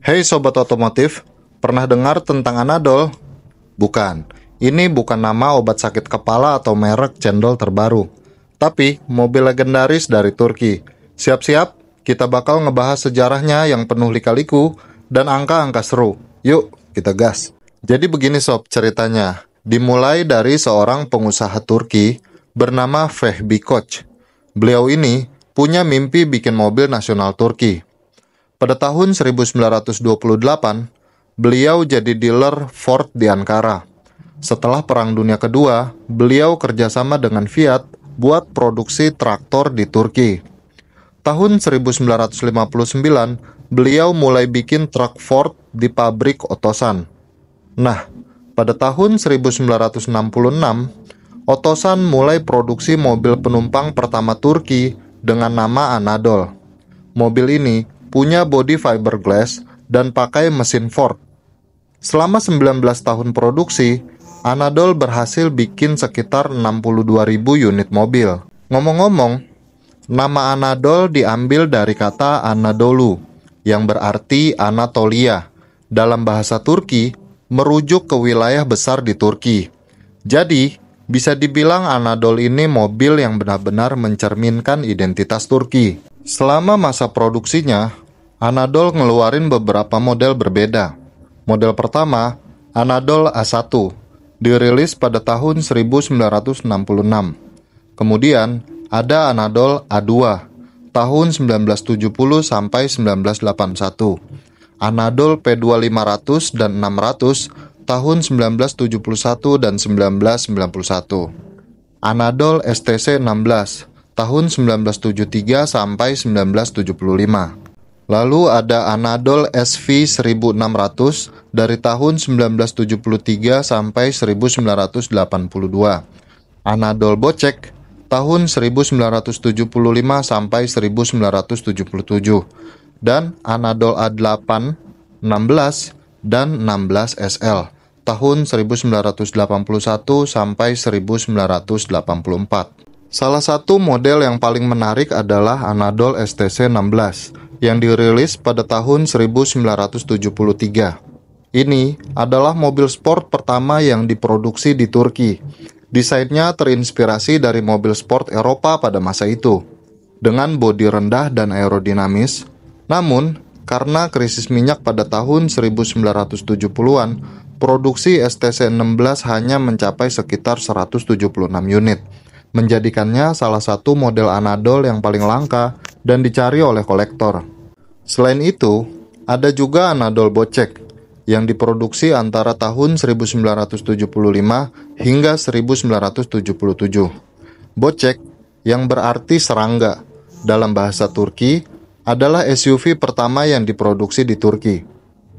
Hey Sobat Otomotif, pernah dengar tentang Anadol? Bukan, ini bukan nama obat sakit kepala atau merek cendol terbaru, tapi mobil legendaris dari Turki. Siap-siap, kita bakal ngebahas sejarahnya yang penuh lika-liku dan angka-angka seru. Yuk, kita gas. Jadi begini sob ceritanya, dimulai dari seorang pengusaha Turki bernama Vehbi Koç. Beliau ini punya mimpi bikin mobil nasional Turki. Pada tahun 1928, beliau jadi dealer Ford di Ankara. Setelah Perang Dunia Kedua, beliau kerjasama dengan Fiat buat produksi traktor di Turki. Tahun 1959, beliau mulai bikin truk Ford di pabrik Otosan. Nah, pada tahun 1966, Otosan mulai produksi mobil penumpang pertama Turki dengan nama Anadol. Mobil ini punya bodi fiberglass dan pakai mesin Ford. Selama 19 tahun produksi, Anadol berhasil bikin sekitar 62.000 unit mobil. Ngomong-ngomong, nama Anadol diambil dari kata Anadolu, yang berarti Anatolia. Dalam bahasa Turki, merujuk ke wilayah besar di Turki. Jadi, bisa dibilang Anadol ini mobil yang benar-benar mencerminkan identitas Turki. Selama masa produksinya, Anadol ngeluarin beberapa model berbeda. Model pertama, Anadol A1, dirilis pada tahun 1966. Kemudian, ada Anadol A2, tahun 1970 sampai 1981. Anadol P2500 dan 600, tahun 1971 dan 1991. Anadol STC 16, tahun 1973 sampai 1975. Lalu ada Anadol SV 1600 dari tahun 1973 sampai 1982. Anadol Bocek tahun 1975 sampai 1977. Dan Anadol A8, 16 dan 16 SL tahun 1981 sampai 1984. Salah satu model yang paling menarik adalah Anadol STC 16 yang dirilis pada tahun 1973. Ini adalah mobil sport pertama yang diproduksi di Turki. Desainnya terinspirasi dari mobil sport Eropa pada masa itu, dengan bodi rendah dan aerodinamis. Namun, karena krisis minyak pada tahun 1970-an, produksi STC 16 hanya mencapai sekitar 176 unit, menjadikannya salah satu model Anadol yang paling langka dan dicari oleh kolektor. Selain itu, ada juga Anadol Bocek yang diproduksi antara tahun 1975 hingga 1977. Bocek, yang berarti serangga dalam bahasa Turki, adalah SUV pertama yang diproduksi di Turki.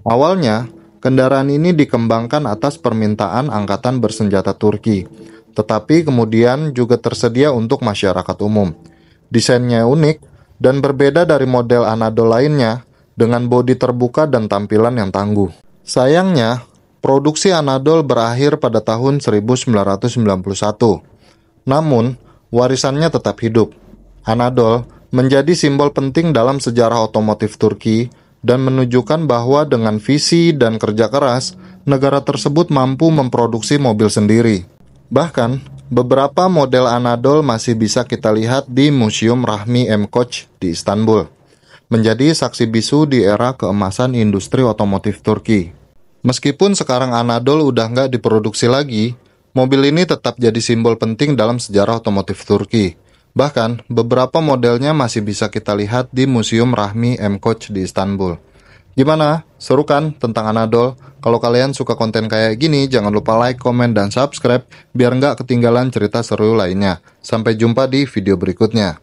Awalnya, kendaraan ini dikembangkan atas permintaan Angkatan Bersenjata Turki, tetapi kemudian juga tersedia untuk masyarakat umum. Desainnya unik dan berbeda dari model Anadol lainnya dengan bodi terbuka dan tampilan yang tangguh. Sayangnya, produksi Anadol berakhir pada tahun 1991. Namun, warisannya tetap hidup. Anadol menjadi simbol penting dalam sejarah otomotif Turki dan menunjukkan bahwa dengan visi dan kerja keras, negara tersebut mampu memproduksi mobil sendiri. Bahkan, beberapa model Anadol masih bisa kita lihat di Museum Rahmi M. Koç di Istanbul, menjadi saksi bisu di era keemasan industri otomotif Turki. Meskipun sekarang Anadol udah nggak diproduksi lagi, mobil ini tetap jadi simbol penting dalam sejarah otomotif Turki. Bahkan, beberapa modelnya masih bisa kita lihat di Museum Rahmi M. Koç di Istanbul. Gimana? Seru kan tentang Anadol? Kalau kalian suka konten kayak gini, jangan lupa like, komen, dan subscribe biar nggak ketinggalan cerita seru lainnya. Sampai jumpa di video berikutnya.